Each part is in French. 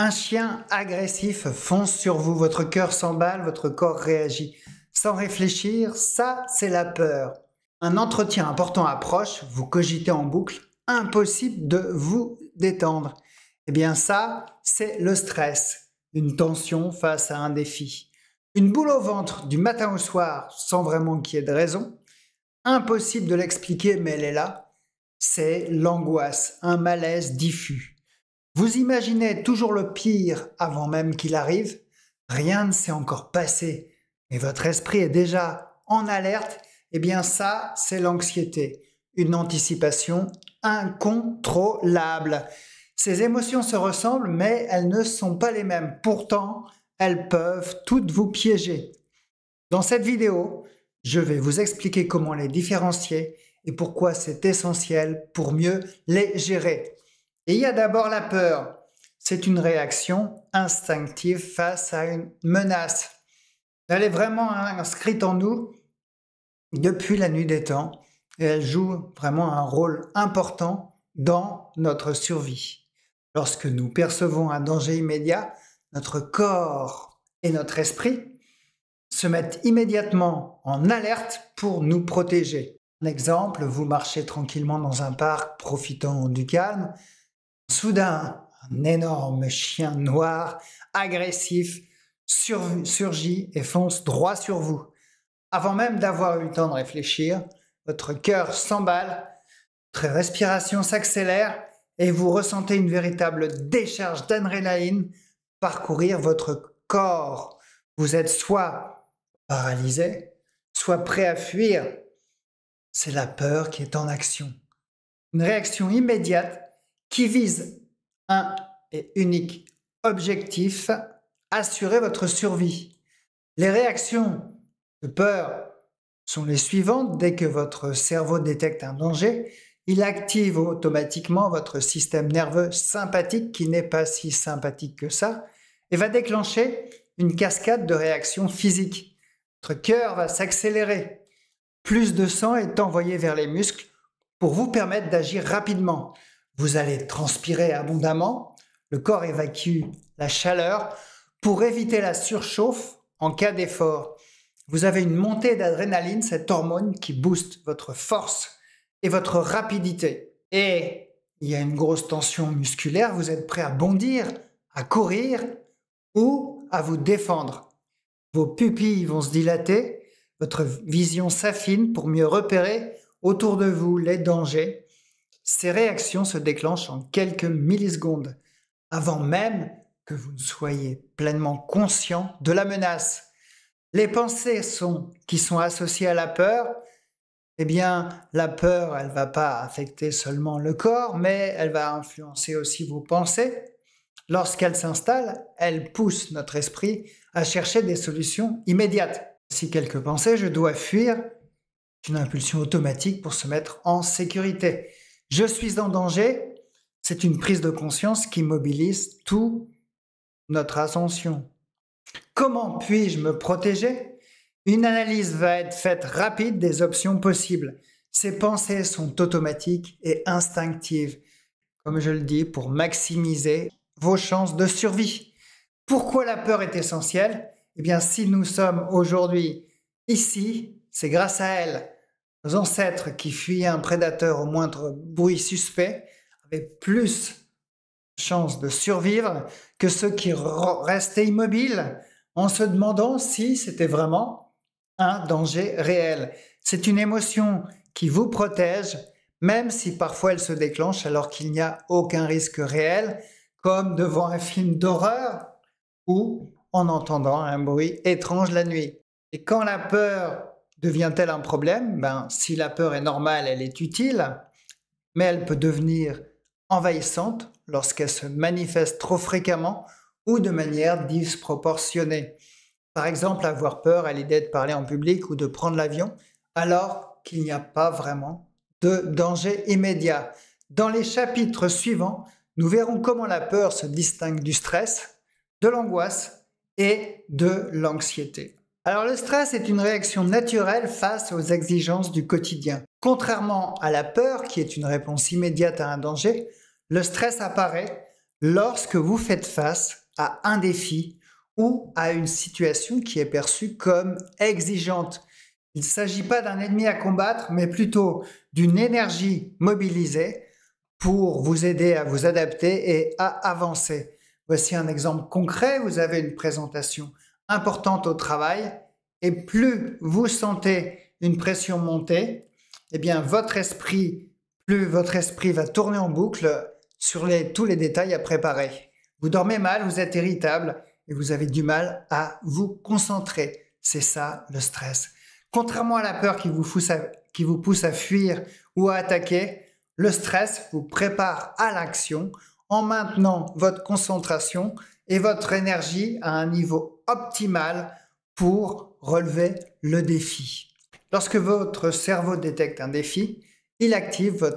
Un chien agressif fonce sur vous, votre cœur s'emballe, votre corps réagit. Sans réfléchir, ça c'est la peur. Un entretien important approche, vous cogitez en boucle, impossible de vous détendre. Eh bien ça, c'est le stress, une tension face à un défi. Une boule au ventre du matin au soir sans vraiment qu'il y ait de raison, impossible de l'expliquer mais elle est là, c'est l'angoisse, un malaise diffus. Vous imaginez toujours le pire avant même qu'il arrive, rien ne s'est encore passé, mais votre esprit est déjà en alerte, eh bien ça, c'est l'anxiété, une anticipation incontrôlable. Ces émotions se ressemblent, mais elles ne sont pas les mêmes. Pourtant, elles peuvent toutes vous piéger. Dans cette vidéo, je vais vous expliquer comment les différencier et pourquoi c'est essentiel pour mieux les gérer. Et il y a d'abord la peur. C'est une réaction instinctive face à une menace. Elle est vraiment inscrite en nous depuis la nuit des temps et elle joue vraiment un rôle important dans notre survie. Lorsque nous percevons un danger immédiat, notre corps et notre esprit se mettent immédiatement en alerte pour nous protéger. Un exemple, vous marchez tranquillement dans un parc profitant du calme. Soudain, un énorme chien noir, agressif, surgit et fonce droit sur vous. Avant même d'avoir eu le temps de réfléchir, votre cœur s'emballe, votre respiration s'accélère et vous ressentez une véritable décharge d'adrénaline parcourir votre corps. Vous êtes soit paralysé, soit prêt à fuir. C'est la peur qui est en action. Une réaction immédiate qui vise un et unique objectif, assurer votre survie. Les réactions de peur sont les suivantes. Dès que votre cerveau détecte un danger, il active automatiquement votre système nerveux sympathique, qui n'est pas si sympathique que ça, et va déclencher une cascade de réactions physiques. Votre cœur va s'accélérer. Plus de sang est envoyé vers les muscles pour vous permettre d'agir rapidement. Vous allez transpirer abondamment, le corps évacue la chaleur pour éviter la surchauffe en cas d'effort. Vous avez une montée d'adrénaline, cette hormone qui booste votre force et votre rapidité. Et il y a une grosse tension musculaire, vous êtes prêt à bondir, à courir ou à vous défendre. Vos pupilles vont se dilater, votre vision s'affine pour mieux repérer autour de vous les dangers. Ces réactions se déclenchent en quelques millisecondes, avant même que vous ne soyez pleinement conscient de la menace. Les pensées qui sont associées à la peur, eh bien, la peur, elle ne va pas affecter seulement le corps, mais elle va influencer aussi vos pensées. Lorsqu'elle s'installe, elle pousse notre esprit à chercher des solutions immédiates. Si quelques pensées, je dois fuir, c'est une impulsion automatique pour se mettre en sécurité. Je suis en danger, c'est une prise de conscience qui mobilise toute notre attention. Comment puis-je me protéger? Une analyse va être faite rapide des options possibles. Ces pensées sont automatiques et instinctives, comme je le dis, pour maximiser vos chances de survie. Pourquoi la peur est essentielle? Eh bien, si nous sommes aujourd'hui ici, c'est grâce à elle. Nos ancêtres qui fuyaient un prédateur au moindre bruit suspect avaient plus de chances de survivre que ceux qui restaient immobiles en se demandant si c'était vraiment un danger réel. C'est une émotion qui vous protège, même si parfois elle se déclenche alors qu'il n'y a aucun risque réel, comme devant un film d'horreur ou en entendant un bruit étrange la nuit. Et quand la peur devient-elle un problème? Si la peur est normale, elle est utile, mais elle peut devenir envahissante lorsqu'elle se manifeste trop fréquemment ou de manière disproportionnée. Par exemple, avoir peur à l'idée de parler en public ou de prendre l'avion, alors qu'il n'y a pas vraiment de danger immédiat. Dans les chapitres suivants, nous verrons comment la peur se distingue du stress, de l'angoisse et de l'anxiété. Alors le stress est une réaction naturelle face aux exigences du quotidien. Contrairement à la peur, qui est une réponse immédiate à un danger, le stress apparaît lorsque vous faites face à un défi ou à une situation qui est perçue comme exigeante. Il ne s'agit pas d'un ennemi à combattre, mais plutôt d'une énergie mobilisée pour vous aider à vous adapter et à avancer. Voici un exemple concret. Vous avez une présentation importante au travail et plus vous sentez une pression monter, eh bien plus votre esprit va tourner en boucle sur tous les détails à préparer. Vous dormez mal, vous êtes irritable et vous avez du mal à vous concentrer. C'est ça le stress. Contrairement à la peur qui vous pousse à fuir ou à attaquer, le stress vous prépare à l'action en maintenant votre concentration et votre énergie à un niveau optimal pour relever le défi. Lorsque votre cerveau détecte un défi, il active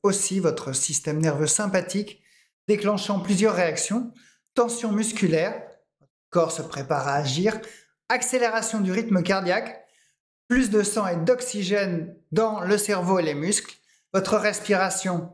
aussi votre système nerveux sympathique, déclenchant plusieurs réactions: tension musculaire, votre corps se prépare à agir, accélération du rythme cardiaque, plus de sang et d'oxygène dans le cerveau et les muscles, votre respiration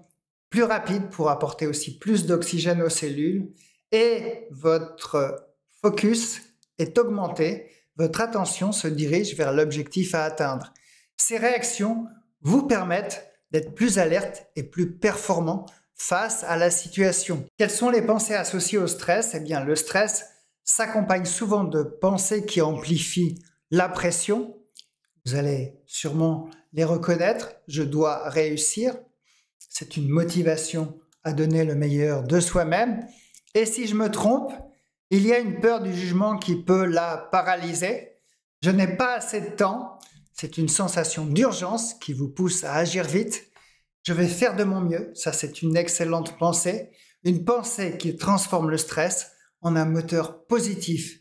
plus rapide pour apporter aussi plus d'oxygène aux cellules et votre focus est augmenté, votre attention se dirige vers l'objectif à atteindre. Ces réactions vous permettent d'être plus alerte et plus performant face à la situation. Quelles sont les pensées associées au stress? Eh bien, le stress s'accompagne souvent de pensées qui amplifient la pression. Vous allez sûrement les reconnaître. Je dois réussir. C'est une motivation à donner le meilleur de soi-même. Et si je me trompe, il y a une peur du jugement qui peut la paralyser. Je n'ai pas assez de temps. C'est une sensation d'urgence qui vous pousse à agir vite. Je vais faire de mon mieux. Ça, c'est une excellente pensée. Une pensée qui transforme le stress en un moteur positif.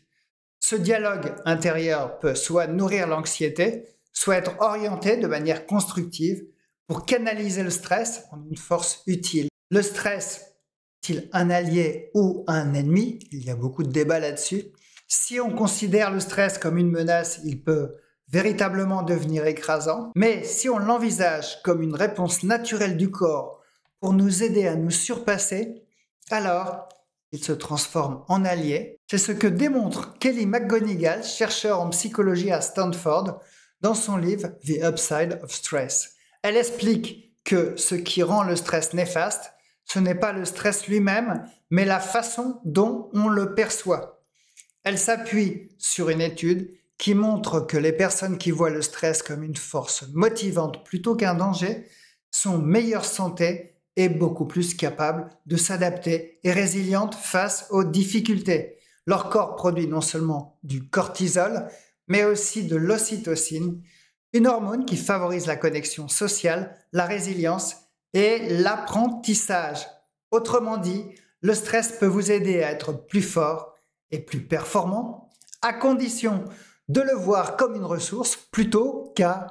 Ce dialogue intérieur peut soit nourrir l'anxiété, soit être orienté de manière constructive pour canaliser le stress en une force utile. Le stress est-il un allié ou un ennemi? Il y a beaucoup de débats là-dessus. Si on considère le stress comme une menace, il peut véritablement devenir écrasant. Mais si on l'envisage comme une réponse naturelle du corps pour nous aider à nous surpasser, alors il se transforme en allié. C'est ce que démontre Kelly McGonigal, chercheur en psychologie à Stanford, dans son livre The Upside of Stress. Elle explique que ce qui rend le stress néfaste, ce n'est pas le stress lui-même, mais la façon dont on le perçoit. Elle s'appuie sur une étude qui montre que les personnes qui voient le stress comme une force motivante plutôt qu'un danger sont en meilleure santé et beaucoup plus capables de s'adapter et résilientes face aux difficultés. Leur corps produit non seulement du cortisol, mais aussi de l'ocytocine, une hormone qui favorise la connexion sociale, la résilience et l'apprentissage. Autrement dit, le stress peut vous aider à être plus fort et plus performant, à condition de le voir comme une ressource plutôt qu'un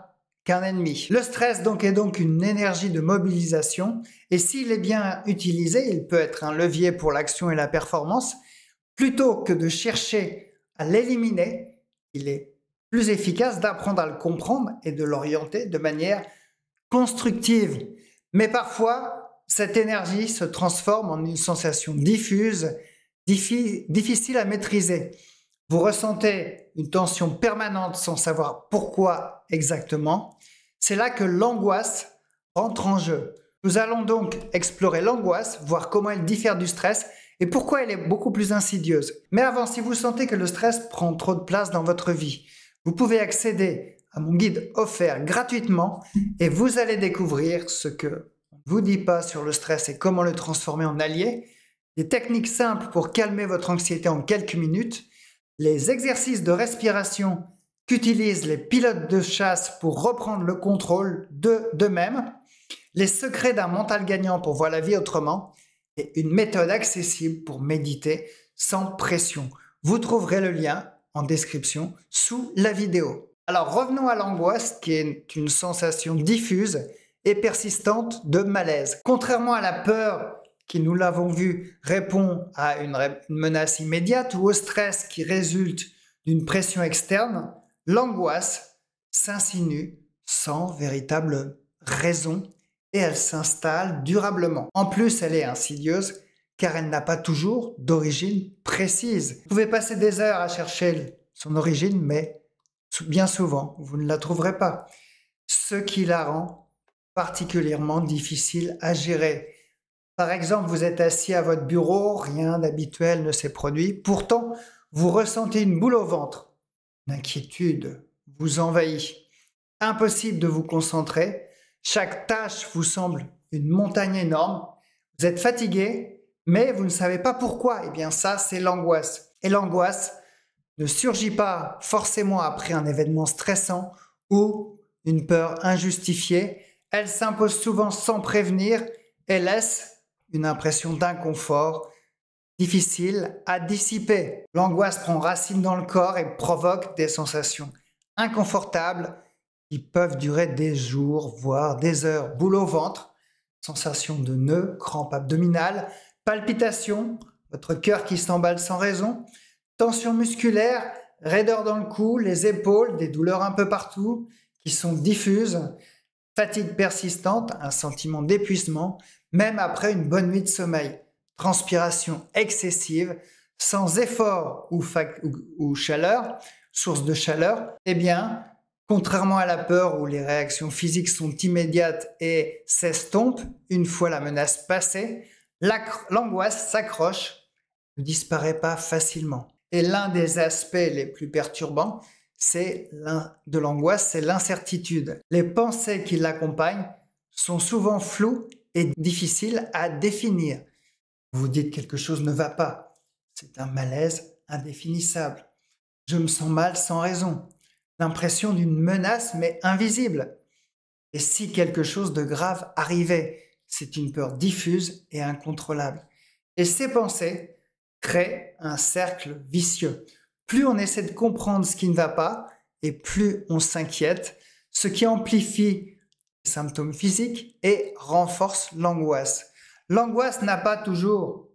ennemi. Le stress est donc une énergie de mobilisation et s'il est bien utilisé, il peut être un levier pour l'action et la performance. Plutôt que de chercher à l'éliminer, il est plus efficace d'apprendre à le comprendre et de l'orienter de manière constructive. Mais parfois, cette énergie se transforme en une sensation diffuse, difficile à maîtriser. Vous ressentez une tension permanente sans savoir pourquoi exactement. C'est là que l'angoisse entre en jeu. Nous allons donc explorer l'angoisse, voir comment elle diffère du stress et pourquoi elle est beaucoup plus insidieuse. Mais avant, si vous sentez que le stress prend trop de place dans votre vie, vous pouvez accéder à mon guide offert gratuitement et vous allez découvrir ce que on ne vous dit pas sur le stress et comment le transformer en allié, des techniques simples pour calmer votre anxiété en quelques minutes, les exercices de respiration qu'utilisent les pilotes de chasse pour reprendre le contrôle d'eux-mêmes, les secrets d'un mental gagnant pour voir la vie autrement et une méthode accessible pour méditer sans pression. Vous trouverez le lien en description sous la vidéo. Alors revenons à l'angoisse qui est une sensation diffuse et persistante de malaise. Contrairement à la peur qui, nous l'avons vu, répond à une menace immédiate ou au stress qui résulte d'une pression externe, l'angoisse s'insinue sans véritable raison et elle s'installe durablement. En plus, elle est insidieuse car elle n'a pas toujours d'origine précise. Vous pouvez passer des heures à chercher son origine, mais bien souvent, vous ne la trouverez pas, ce qui la rend particulièrement difficile à gérer. Par exemple, vous êtes assis à votre bureau, rien d'habituel ne s'est produit, pourtant vous ressentez une boule au ventre. L'inquiétude vous envahit. Impossible de vous concentrer, chaque tâche vous semble une montagne énorme, vous êtes fatigué, mais vous ne savez pas pourquoi. Eh bien ça, c'est l'angoisse. Et l'angoisse ne surgit pas forcément après un événement stressant ou une peur injustifiée. Elle s'impose souvent sans prévenir et laisse une impression d'inconfort difficile à dissiper. L'angoisse prend racine dans le corps et provoque des sensations inconfortables qui peuvent durer des jours, voire des heures. Boule au ventre, sensation de nœuds, crampes abdominales, palpitations, votre cœur qui s'emballe sans raison, tension musculaire, raideur dans le cou, les épaules, des douleurs un peu partout qui sont diffuses, fatigue persistante, un sentiment d'épuisement, même après une bonne nuit de sommeil, transpiration excessive, sans effort ou chaleur, source de chaleur. Eh bien, contrairement à la peur où les réactions physiques sont immédiates et s'estompent une fois la menace passée, l'angoisse s'accroche, ne disparaît pas facilement. Et l'un des aspects les plus perturbants de l'angoisse, c'est l'incertitude. Les pensées qui l'accompagnent sont souvent floues et difficiles à définir. Vous dites quelque chose ne va pas. C'est un malaise indéfinissable. Je me sens mal sans raison. L'impression d'une menace mais invisible. Et si quelque chose de grave arrivait, c'est une peur diffuse et incontrôlable. Et ces pensées créent un cercle vicieux. Plus on essaie de comprendre ce qui ne va pas, et plus on s'inquiète, ce qui amplifie les symptômes physiques et renforce l'angoisse. L'angoisse n'a pas toujours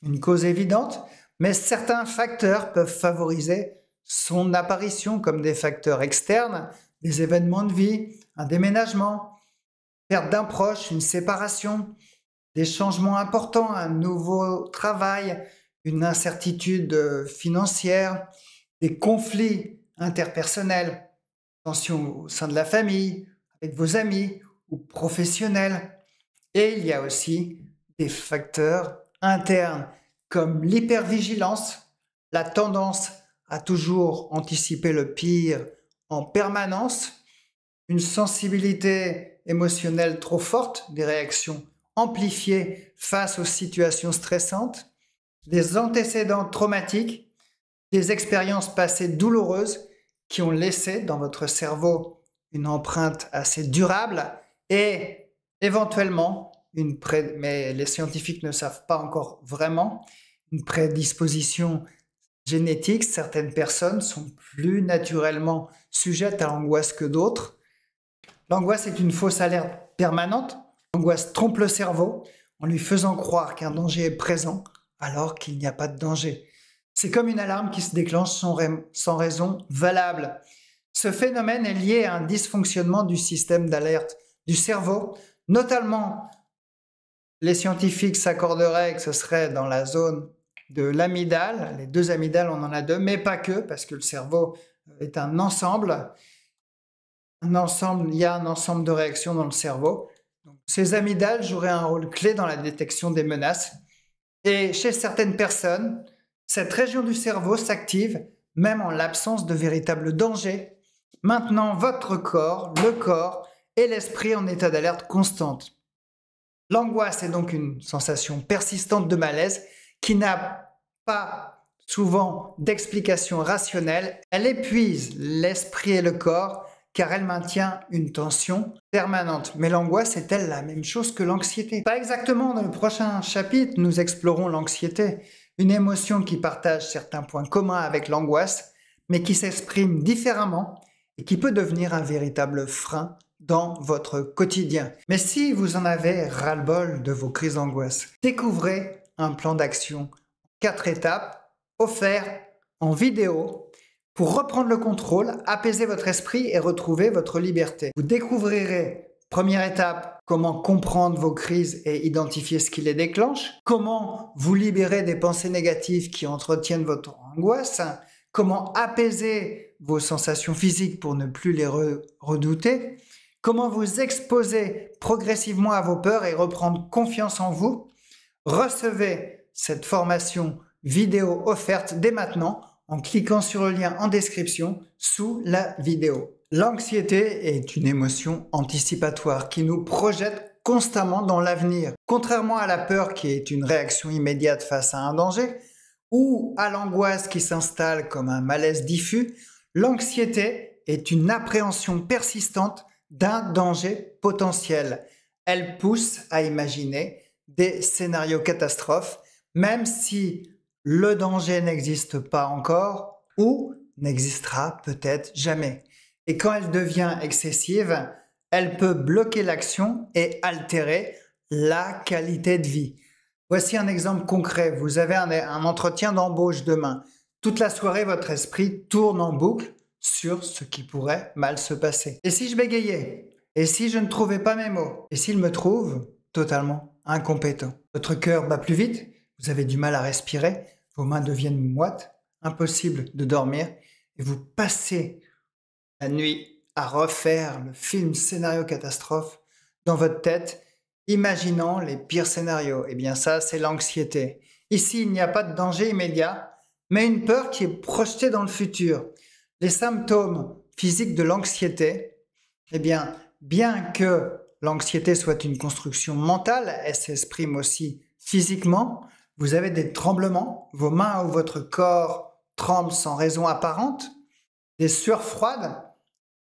une cause évidente, mais certains facteurs peuvent favoriser son apparition, comme des facteurs externes, des événements de vie, un déménagement, perte d'un proche, une séparation, des changements importants, un nouveau travail, une incertitude financière, des conflits interpersonnels, tensions au sein de la famille, avec vos amis ou professionnels. Et il y a aussi des facteurs internes comme l'hypervigilance, la tendance à toujours anticiper le pire en permanence, une sensibilité émotionnelle trop forte, des réactions amplifiées face aux situations stressantes, des antécédents traumatiques, des expériences passées douloureuses qui ont laissé dans votre cerveau une empreinte assez durable et éventuellement, mais les scientifiques ne savent pas encore vraiment, une prédisposition génétique. Certaines personnes sont plus naturellement sujettes à l'angoisse que d'autres. L'angoisse est une fausse alerte permanente. L'angoisse trompe le cerveau en lui faisant croire qu'un danger est présent alors qu'il n'y a pas de danger. C'est comme une alarme qui se déclenche sans raison valable. Ce phénomène est lié à un dysfonctionnement du système d'alerte du cerveau, notamment les scientifiques s'accorderaient que ce serait dans la zone de l'amygdale, les deux amygdales, on en a deux, mais pas que, parce que le cerveau est un ensemble. Il y a un ensemble de réactions dans le cerveau. Donc, ces amygdales joueraient un rôle clé dans la détection des menaces. Et chez certaines personnes, cette région du cerveau s'active même en l'absence de véritable danger, maintenant votre corps, le corps et l'esprit en état d'alerte constante. L'angoisse est donc une sensation persistante de malaise qui n'a pas souvent d'explication rationnelle. Elle épuise l'esprit et le corps car elle maintient une tension permanente. Mais l'angoisse est-elle la même chose que l'anxiété? Pas exactement. Dans le prochain chapitre, nous explorons l'anxiété, une émotion qui partage certains points communs avec l'angoisse, mais qui s'exprime différemment et qui peut devenir un véritable frein dans votre quotidien. Mais si vous en avez ras-le-bol de vos crises d'angoisse, découvrez un plan d'action en 4 étapes offert en vidéo pour reprendre le contrôle, apaiser votre esprit et retrouver votre liberté. Vous découvrirez Première étape, comment comprendre vos crises et identifier ce qui les déclenche. Comment vous libérer des pensées négatives qui entretiennent votre angoisse. Comment apaiser vos sensations physiques pour ne plus les redouter. Comment vous exposer progressivement à vos peurs et reprendre confiance en vous. Recevez cette formation vidéo offerte dès maintenant en cliquant sur le lien en description sous la vidéo. L'anxiété est une émotion anticipatoire qui nous projette constamment dans l'avenir. Contrairement à la peur qui est une réaction immédiate face à un danger, ou à l'angoisse qui s'installe comme un malaise diffus, l'anxiété est une appréhension persistante d'un danger potentiel. Elle pousse à imaginer des scénarios catastrophes, même si le danger n'existe pas encore ou n'existera peut-être jamais. Et quand elle devient excessive, elle peut bloquer l'action et altérer la qualité de vie. Voici un exemple concret. Vous avez un entretien d'embauche demain. Toute la soirée, votre esprit tourne en boucle sur ce qui pourrait mal se passer. Et si je bégayais? Et si je ne trouvais pas mes mots? Et s'il me trouve totalement incompétent? Votre cœur bat plus vite, vous avez du mal à respirer, vos mains deviennent moites, impossible de dormir, et vous passez la nuit à refaire le film scénario catastrophe dans votre tête, imaginant les pires scénarios. Eh bien ça, c'est l'anxiété. Ici, il n'y a pas de danger immédiat, mais une peur qui est projetée dans le futur. Les symptômes physiques de l'anxiété, eh bien que l'anxiété soit une construction mentale, elle s'exprime aussi physiquement. Vous avez des tremblements, vos mains ou votre corps tremblent sans raison apparente, des sueurs froides,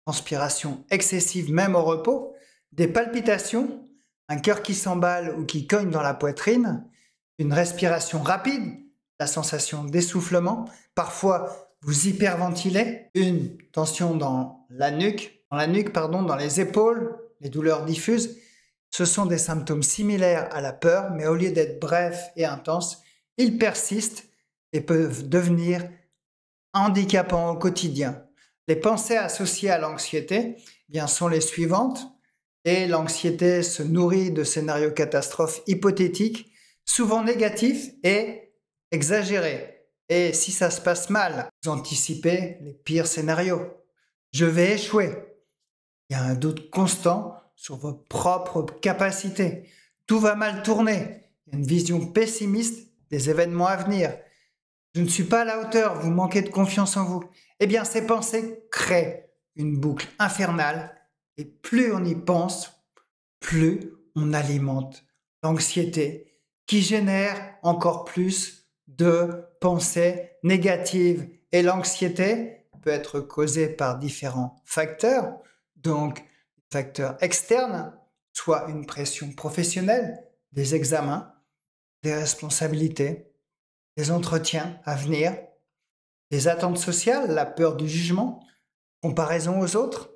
transpiration excessive même au repos, des palpitations, un cœur qui s'emballe ou qui cogne dans la poitrine, une respiration rapide, la sensation d'essoufflement, parfois vous hyperventilez, une tension dans les épaules, les douleurs diffuses. Ce sont des symptômes similaires à la peur, mais au lieu d'être brefs et intenses, ils persistent et peuvent devenir handicapants au quotidien. Les pensées associées à l'anxiété sont les suivantes, et l'anxiété se nourrit de scénarios catastrophes hypothétiques, souvent négatifs et exagérés. Et si ça se passe mal, vous anticipez les pires scénarios. Je vais échouer. Il y a un doute constant sur vos propres capacités. Tout va mal tourner. Il y a une vision pessimiste des événements à venir. Je ne suis pas à la hauteur, vous manquez de confiance en vous. Eh bien, ces pensées créent une boucle infernale et plus on y pense, plus on alimente l'anxiété qui génère encore plus de pensées négatives. Et l'anxiété peut être causée par différents facteurs, donc facteurs externes, soit une pression professionnelle, des examens, des responsabilités, des entretiens à venir, des attentes sociales, la peur du jugement, comparaison aux autres,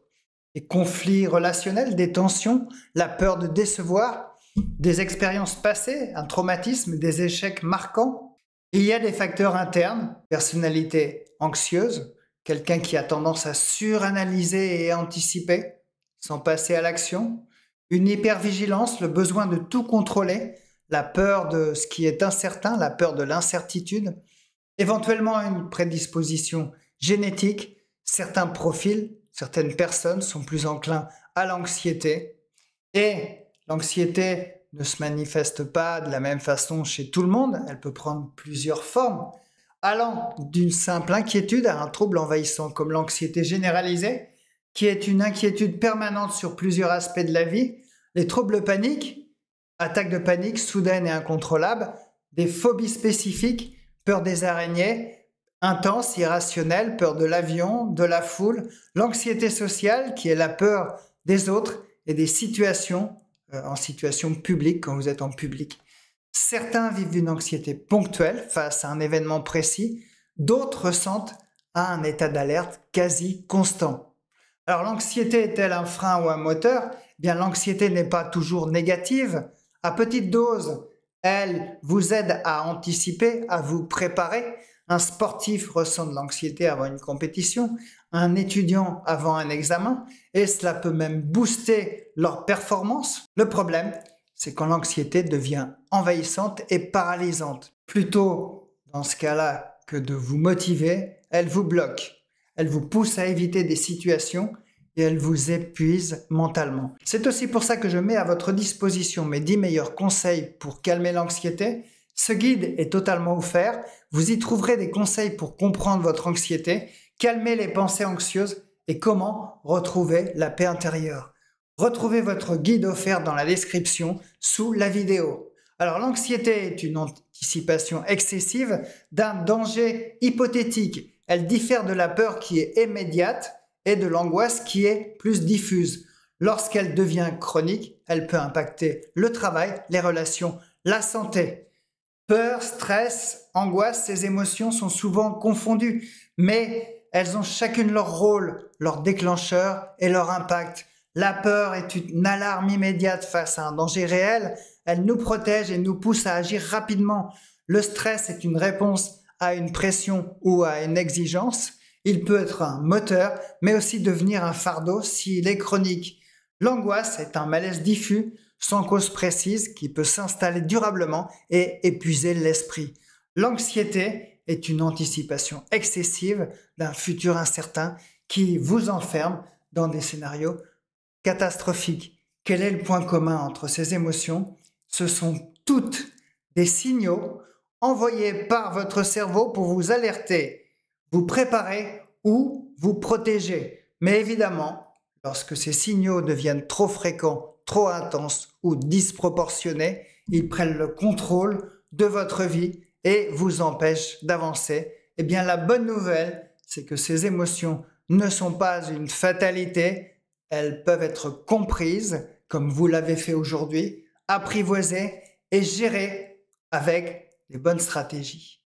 des conflits relationnels, des tensions, la peur de décevoir, des expériences passées, un traumatisme, des échecs marquants. Il y a des facteurs internes, personnalité anxieuse, quelqu'un qui a tendance à suranalyser et anticiper, sans passer à l'action, une hypervigilance, le besoin de tout contrôler, la peur de ce qui est incertain, la peur de l'incertitude, éventuellement une prédisposition génétique, certains profils, certaines personnes sont plus enclins à l'anxiété et l'anxiété ne se manifeste pas de la même façon chez tout le monde, elle peut prendre plusieurs formes, allant d'une simple inquiétude à un trouble envahissant comme l'anxiété généralisée, qui est une inquiétude permanente sur plusieurs aspects de la vie, les troubles paniques, attaques de panique soudaines et incontrôlables, des phobies spécifiques, peur des araignées, intense, irrationnelle, peur de l'avion, de la foule, l'anxiété sociale qui est la peur des autres et des situations en situation publique quand vous êtes en public. Certains vivent une anxiété ponctuelle face à un événement précis, d'autres ressentent un état d'alerte quasi constant. Alors l'anxiété est-elle un frein ou un moteur? Eh bien l'anxiété n'est pas toujours négative. À petite dose, Elles vous aident à anticiper, à vous préparer. Un sportif ressent de l'anxiété avant une compétition, un étudiant avant un examen, et cela peut même booster leur performance. Le problème, c'est quand l'anxiété devient envahissante et paralysante. Plutôt, dans ce cas-là, que de vous motiver, elle vous bloque. Elle vous pousse à éviter des situations et elle vous épuise mentalement. C'est aussi pour ça que je mets à votre disposition mes 10 meilleurs conseils pour calmer l'anxiété. Ce guide est totalement offert. Vous y trouverez des conseils pour comprendre votre anxiété, calmer les pensées anxieuses et comment retrouver la paix intérieure. Retrouvez votre guide offert dans la description sous la vidéo. Alors l'anxiété est une anticipation excessive d'un danger hypothétique. Elle diffère de la peur qui est immédiate et de l'angoisse qui est plus diffuse. Lorsqu'elle devient chronique, elle peut impacter le travail, les relations, la santé. Peur, stress, angoisse, ces émotions sont souvent confondues, mais elles ont chacune leur rôle, leur déclencheur et leur impact. La peur est une alarme immédiate face à un danger réel. Elle nous protège et nous pousse à agir rapidement. Le stress est une réponse à une pression ou à une exigence. Il peut être un moteur, mais aussi devenir un fardeau s'il est chronique. L'angoisse est un malaise diffus, sans cause précise, qui peut s'installer durablement et épuiser l'esprit. L'anxiété est une anticipation excessive d'un futur incertain qui vous enferme dans des scénarios catastrophiques. Quel est le point commun entre ces émotions? Ce sont toutes des signaux envoyés par votre cerveau pour vous alerter, vous préparer ou vous protéger. Mais évidemment, lorsque ces signaux deviennent trop fréquents, trop intenses ou disproportionnés, ils prennent le contrôle de votre vie et vous empêchent d'avancer. Eh bien, la bonne nouvelle, c'est que ces émotions ne sont pas une fatalité. Elles peuvent être comprises, comme vous l'avez fait aujourd'hui, apprivoisées et gérées avec les bonnes stratégies.